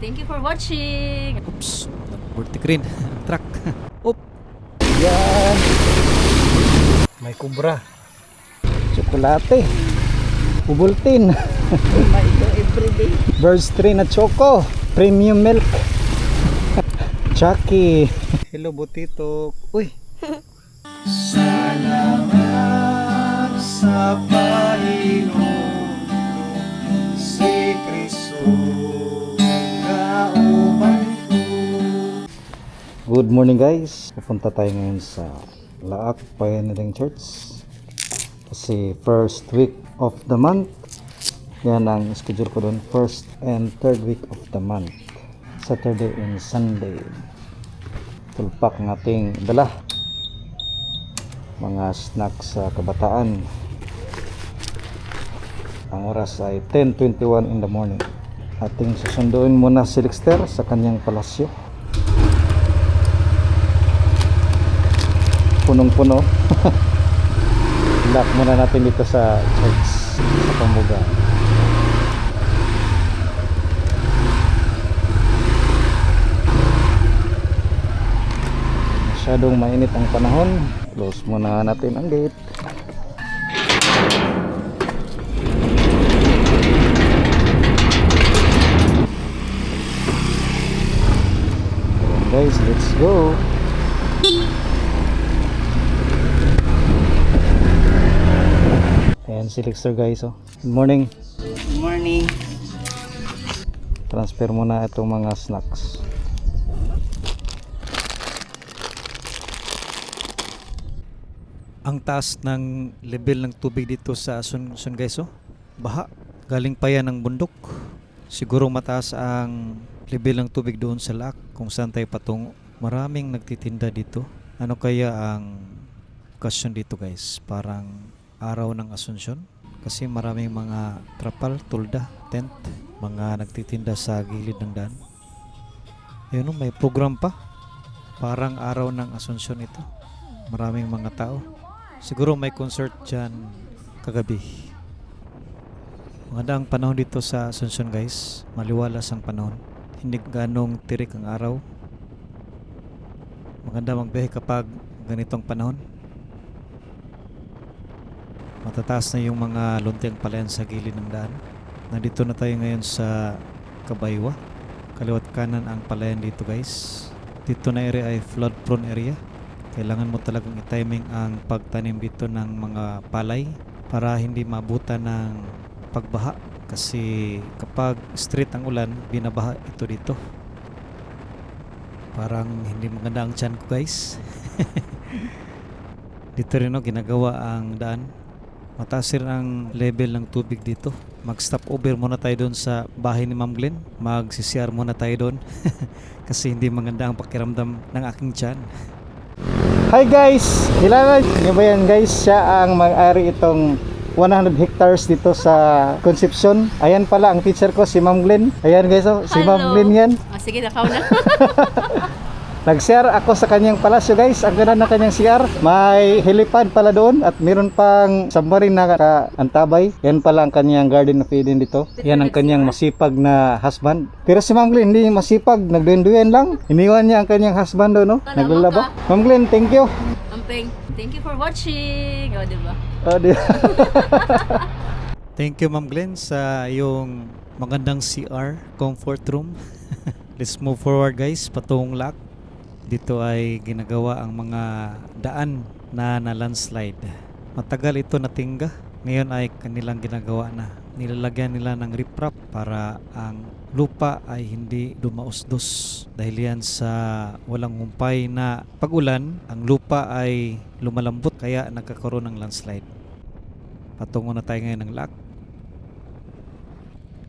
Thank you for watching. Oops, nag-overtake rin ang truck. Oop. Yan. May kubra. Tsokolate. Ubultin. Ito everyday. Birds 3 na choco. Premium milk. Chucky. Hello, Butito. Uy. Salamat sa Panginoon si Kristo kauban ko. Good morning guys. Pupunta tayo ngayon sa Laak Pioneering Church. Kasi first week of the month. Yan ang schedule ko doon. First and third week of the month. Saturday and Sunday. Tulpak ng ating dala. Mga snacks sa kabataan. Ang oras ay 10:21 in the morning. Ating susunduin muna si Lexter sa kanyang palasyo. Punong-puno. Lock muna natin dito sa church sa Pambuga. Masyadong mainit ang panahon. Close muna natin ang gate. Guys, let's go. Ayan si Lexter guys. Oh. Good morning. Good morning. Transfer muna itong mga snacks. Ang taas ng level ng tubig dito sa Asun guys, oh. Baha. Galing pa yan ng bundok. Siguro mataas ang level ng tubig doon sa Laak kung saan tayo patungo. Maraming nagtitinda dito. Ano kaya ang okasyon dito guys? Parang araw ng Asunsyon. Kasi maraming mga trapal, tulda, tent. Mga nagtitinda sa gilid ng daan. Ayun, oh, may program pa. Parang araw ng Asunsyon ito. Maraming mga tao. Siguro may concert dyan kagabi. Maganda ang panahon dito sa Asunsyon guys. Maliwalas ang panahon. Hindi ganong tirik ang araw. Maganda magbiyahe kapag ganitong panahon. Matataas na yung mga luntiang palayan sa gilid ng daan. Nandito na tayo ngayon sa Kabaywa. Kaliwat kanan ang palayan dito guys. Dito na area ay flood prone area. Kailangan mo talagang i-timing ang pagtanim dito ng mga palay para hindi mabutan ng pagbaha. Kasi kapag straight ang ulan, binabaha ito dito. Parang hindi maganda ang tiyan ko guys. Dito rin, no, ginagawa ang daan. Mataas rin ang level ng tubig dito. Mag-stop over muna tayo doon sa bahay ni Ma'am Glenn. Mag-CCR muna tayo doon. Kasi hindi maganda ang pakiramdam ng aking tiyan. Hi guys! Kilala niyo ba yan guys? Siya ang may-ari itong 100 hectares dito sa Concepcion. Ayan pala ang teacher ko, si Ma'am Glenn. Ayan guys, oh, si Ma'am Glenn yan. Oh, sige, nakaw na. Nag-share ako sa kanyang palasyo guys. Ang ganda ng kanyang CR. May helipad pala doon at meron pang submarine na antabay. Yan pala ang kanyang garden of Eden dito. Yan ang kanyang masipag na husband. Pero si Ma'am Glenn hindi masipag. Nagduyan-duyan lang. Iniwan niya ang kanyang husband doon, no? Naglalaba. Ma'am Glenn, thank you. Amping, thank you for watching. O, diba? Thank you Ma'am Glenn sa yung magandang CR, comfort room. Let's move forward guys, patungong Laak. Dito ay ginagawa ang mga daan na landslide. Matagal ito natingga. Ngayon ay kanilang ginagawa na. Nilalagyan nila ng riprap para ang lupa ay hindi dumausdos. Dahil yan sa walang humpay na pag-ulan, ang lupa ay lumalambot kaya nagkakaroon ng landslide. Patungo na tayo ngayon ng Laak.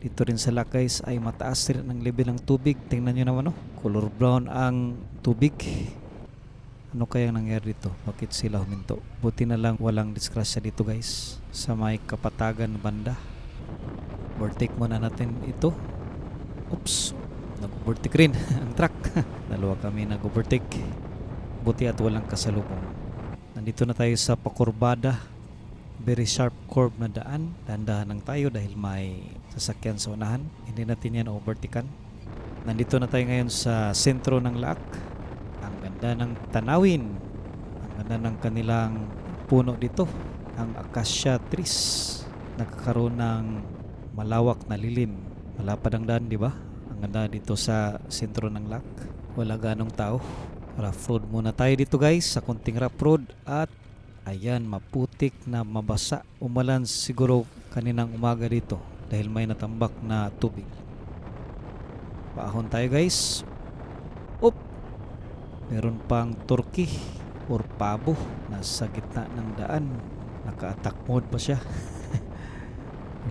Dito rin sa Laak guys ay mataas rin ang level ng tubig. Tingnan nyo naman, oh, color brown ang tubig. Ano kaya nangyari dito? Bakit sila huminto? Buti na lang walang disgrasya dito guys sa may Kapatagan banda. Overtake muna natin ito. Oops, nag-overtake rin ang truck. Dalawa kami nag-overtake. Buti at walang kasalubong. Nandito na tayo sa pakurbada. Very sharp curve na daan. Dahan-dahan lang tayo dahil may sasakyan sa unahan. Hindi natin yan overtikan. Nandito na tayo ngayon sa sentro ng laak. Ang ganda ng tanawin. Ang ganda ng kanilang puno dito. Ang acacia trees. Nagkakaroon ng malawak na lilim. Malapad ang daan, di ba? Ang ganda dito sa sentro ng laak. Wala ganong tao. Rough road muna tayo dito guys, sa konting rough road. At ayan, maputik na mabasa. Umulan siguro kaninang umaga dito dahil may natambak na tubig. Paahon tayo guys. Up! Meron pang turkey or pabo nasa gitna ng daan. Naka-attack mode pa siya.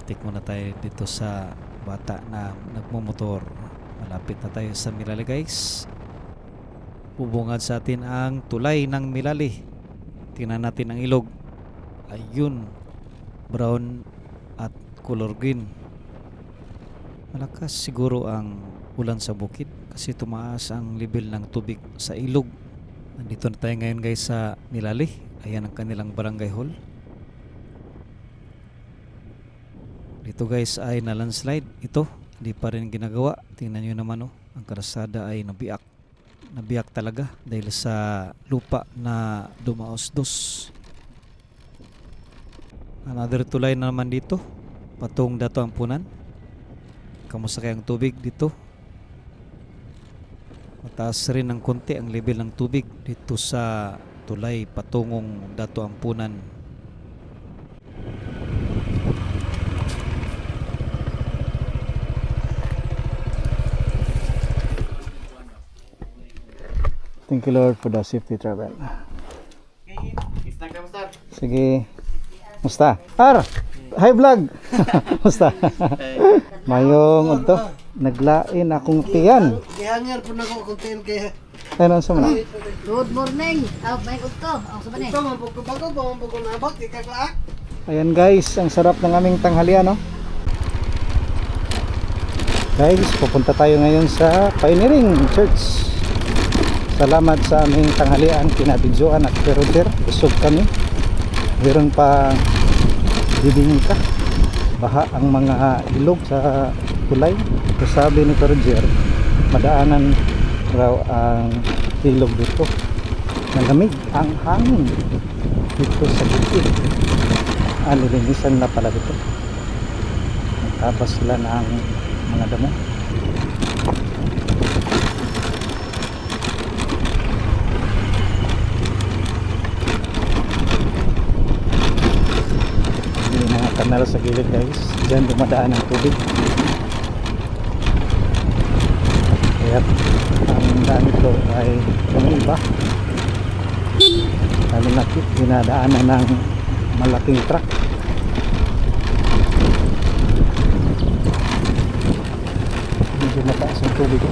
Itik muna tayo dito sa bata na nagmumotor. Malapit na tayo sa Milali guys. Bubungad sa atin ang tulay ng Milali. Tingnan natin ang ilog. Ayun, brown at color green. Malakas siguro ang ulan sa bukid kasi tumaas ang level ng tubig sa ilog. Nandito na tayo ngayon guys sa Milali. Ayan ang kanilang barangay hall. Dito guys ay na landslide. Ito, hindi pa rin ginagawa. Tingnan nyo naman ang karasada ay nabiak. Nabiyak talaga dahil sa lupa na dumaos-dos. Another tulay na naman dito patong Dato Ampunan. Kamusta kaya ang tubig dito? Mataas rin ng konti ang level ng tubig dito sa tulay patungong Dato Ampunan. Thank you Lord for the safety travel. Sige. Musta? Hi vlog. Musta? Mayong udto. Naglain akong tiyan. Gihanger po na ko kung tiyan kaya. Ano sa man? Good morning. May utko. Ang sabi Ito man po ko bago ba man po ko nabot ikaglaak. Ayan guys, ang sarap ng aming tanghalian, no? Guys, pupunta tayo ngayon sa Pioneering Church. Salamat sa aming tanghalian, kinabidyoan at peruder. Usog kami. Meron pa bibingka. Baha ang mga ilog sa tulay. So, sabi ni Peruder, madaanan raw ang ilog dito. Malamig ang hangin dito sa bukid. Lilinisan na pala dito. Nagtabas sila ng mga damo. Kanal sa gilid guys, dyan dumadaan ang tubig. Kaya ang daan ito ay iba. Lalo na dinadaanan ng malaking truck. Medyo mataas ang tubig.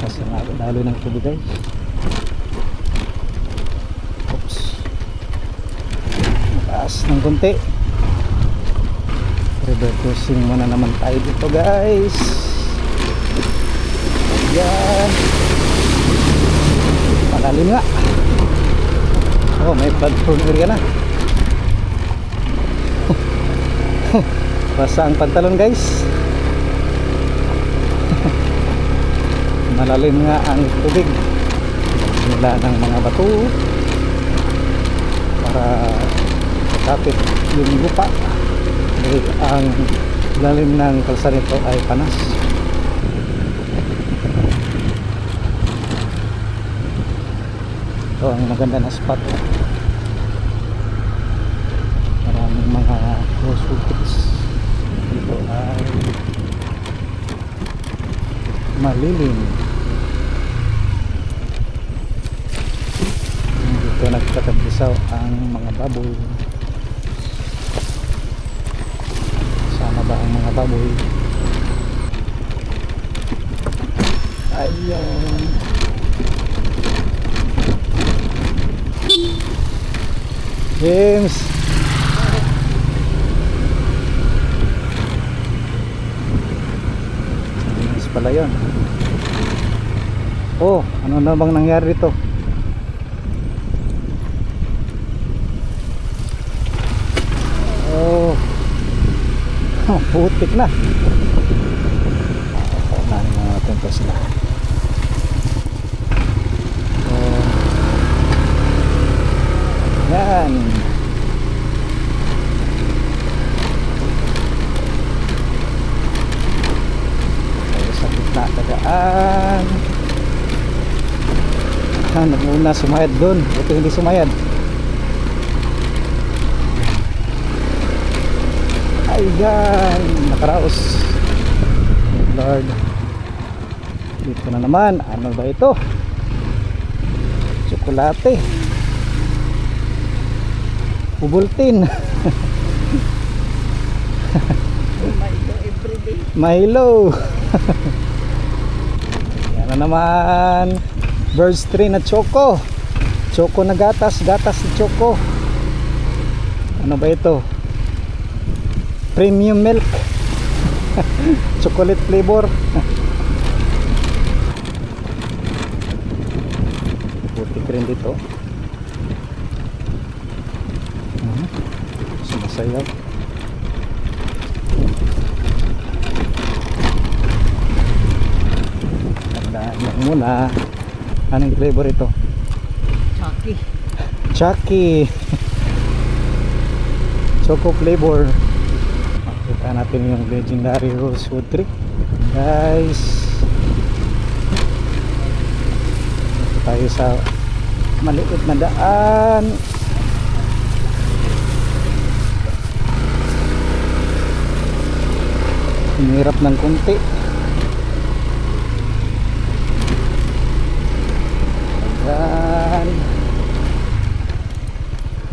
Kasi lalo ng tubig guys. Ng konti. River crossing muna naman tayo dito guys. Yan. Malalim nga. Oh, may platform area na. Basa ang pantalon guys. Malalim nga ang tubig. Nila ng mga bato para kapit yung lupa dahil ang lalim ng kalsada nito ay panas. Ito ang maganda na spot. Maraming mga crossroads dito ay malilim. Dito nagtatabisaw ang mga baboy. Ba ang mga baboy. Ayun. James. James pala yun. Oh, ano na bang nangyari dito? Oh. Putik na. Unahin na natin to sila. So, yan. Tayo sa gitna tagaan. Nagmuna sumayad doon. Ito hindi sumayad. Ayan, nakaraos. Lord. Dito na naman. Ano ba ito? Tsokolate. Ubultin. Milo. Yan na naman. Birds 3 na choco. Choco na gatas. Gatas na choco. Ano ba ito? Premium milk. Chocolate flavor. Putik rin dito. Sumasayaw. Tandaan lang muna. Anong flavor ito? Chucky. Chucky. Choco flavor. Kita natin yung legendary rosewood tree. Guys, dito tayo sa maliit na daan. Hinirap ng kunti. Ayan.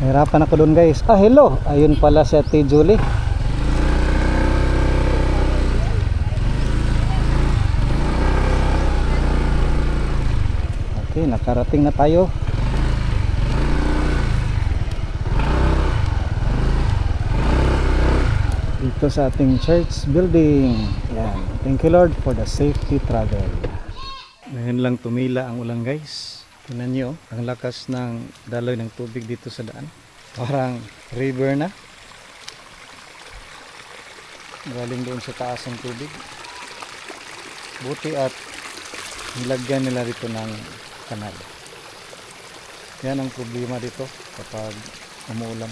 Hirapan ako doon guys. Ah, hello. Ayun pala si Ate Julie. Okay, nakarating na tayo. Dito sa ating church building. Yan. Thank you Lord for the safety travel. Ngayon lang tumila ang ulan guys. Tingnan nyo, ang lakas ng daloy ng tubig dito sa daan. Parang river na. Galing doon sa taas ng tubig. Buti at nilagyan nila dito ng kanal. Yan ang problema dito kapag umuulan.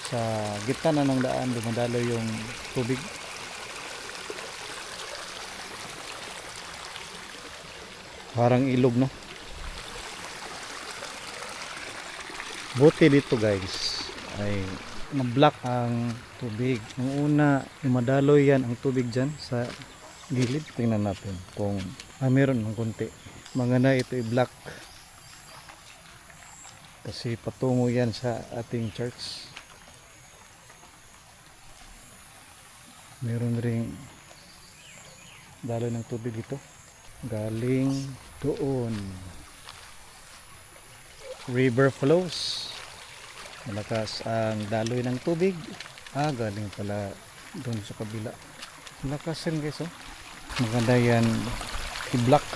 Sa gitna na ng daan dumadalo yung tubig. Parang ilog, no? Buti dito guys ay na-block ang tubig. Nung una dumadaloy yan ang tubig dyan sa gilid. Tingnan natin kung meron ng konti. Maganda ito i-block kasi patungo yan sa ating church. Meron ring daloy ng tubig ito galing doon. River flows, malakas ang daloy ng tubig. Galing pala doon sa kabila. Malakas rin guys, oh. Maganda yan i-block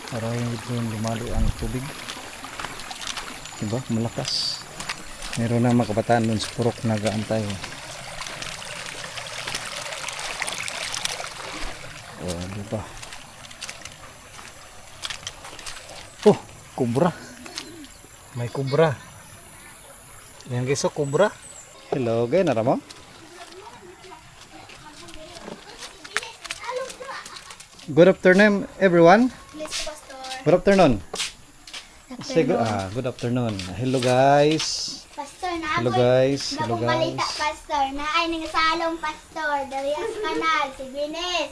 para hindi doon lumalo ang tubig, diba? Malakas. Meron na mga kabataan doon sa purok nagaantay. Oh, diba? Oh, kubra. May kubra. Yan guys, oh, kubra. Hello, guys, nara mo? Good afternoon, everyone. Good afternoon. Good afternoon. Hello, guys. Pastor, na Hello, guys. Hello, Nakong balita, guys. Pastor, na ay nangsalong Pastor, dari sa kanal, si Binis.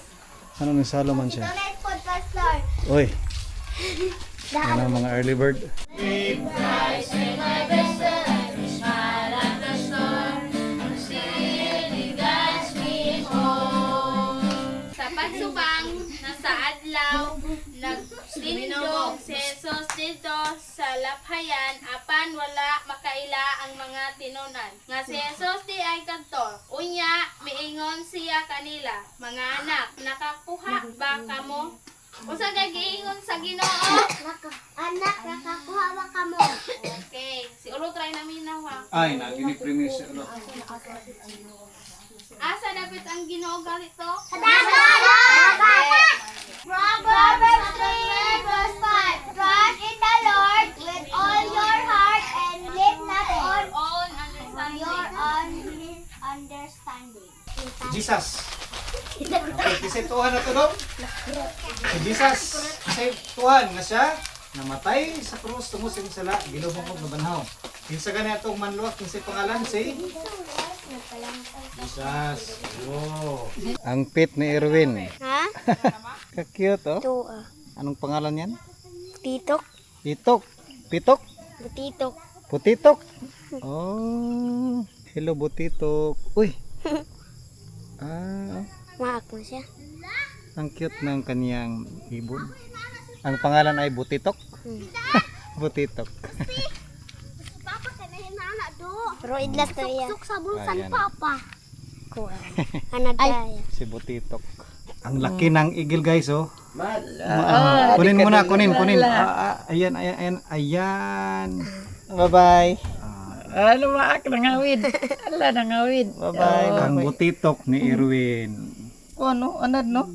Ano nang salo man siya? Donate food, Pastor. Oy, yan ang mga early bird. Sa pagsubang nasa adlaw nagtindog si Jesus dito sa laphayan apan wala makaila ang mga tinunan nga si Jesus di ay kadto unya miingon siya kanila, mga anak, nakakuha ba kamo Usa ka giingon sa Ginoo. Anak, nakakuha ba ka mo? Okay, si Ulo try namin na ha. Ay, naginig premise ulo. Asa dapat ang Ginoo ganito? Sa dagat! Proverbs 3 verse 5. Trust in the Lord with all your heart and lean not on On your understanding. own understanding. Jesus. Okay, kasi tuhan na to dong. Si Jesus, kasi tuhan nga siya, namatay sa krus tungod sa imong sala, ginubungkog na banhaw. Kinsa gani atong manluwak, kinsa pangalan si Jesus. Wow. Ang pit ni Erwin. Ha? Ka-cute oh. Ito, Anong pangalan yan? titok. Pitok. Pitok? Butitok. Butitok. Oh. Hello Butitok. Uy. Ah, Maak mo siya. ang cute ng kaniyang ibon. Ang pangalan ay Butitok. Butitok. Papa, kanahin na anak do. Pero idlas na iya. Suk sa bulsan, Ayan. Papa. Kuha. Anak daya. Si Butitok. Ang laki ng igil guys oh. Kunin di ka muna, din kunin. malala. Ayan. Bye-bye. Ano maak nangawid. Ala nangawid. Bye-bye. Ang Butitok ni Erwin. O ano, anad no?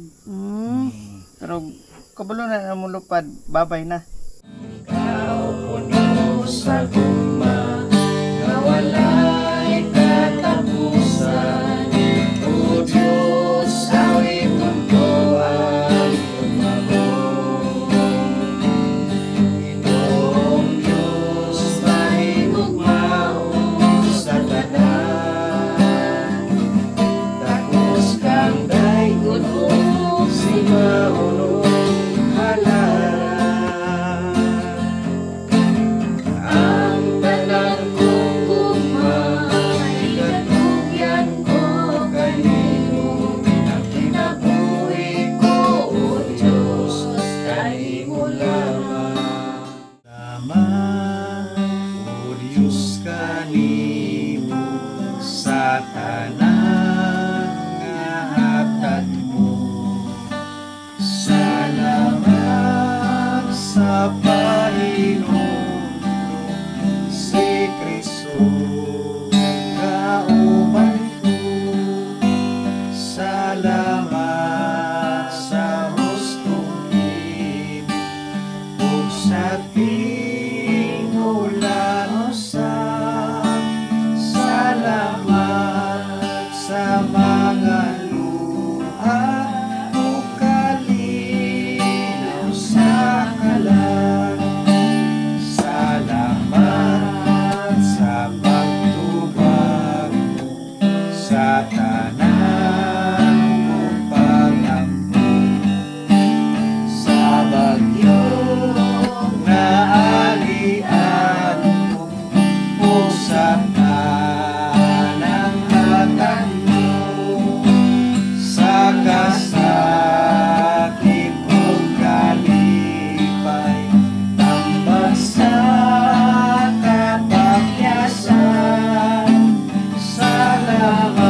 Pero kabalo na namulupad, babay na. O Diyos kanimo sa tanang nga hatag mo. Salamat sa Panginoon si Kristo kauban ko. Salamat sa hustong ibig ug sa tingulan usab. Salamat sa mga luha ug kalinaw sa kalan. Salamat sa pagtubag sa tanan mong pag-ampo. Sa bagyong naalian mo o sa tanang hatag mo. Sa kasakit o kalipay, tambag sa kapakyasan. Salamat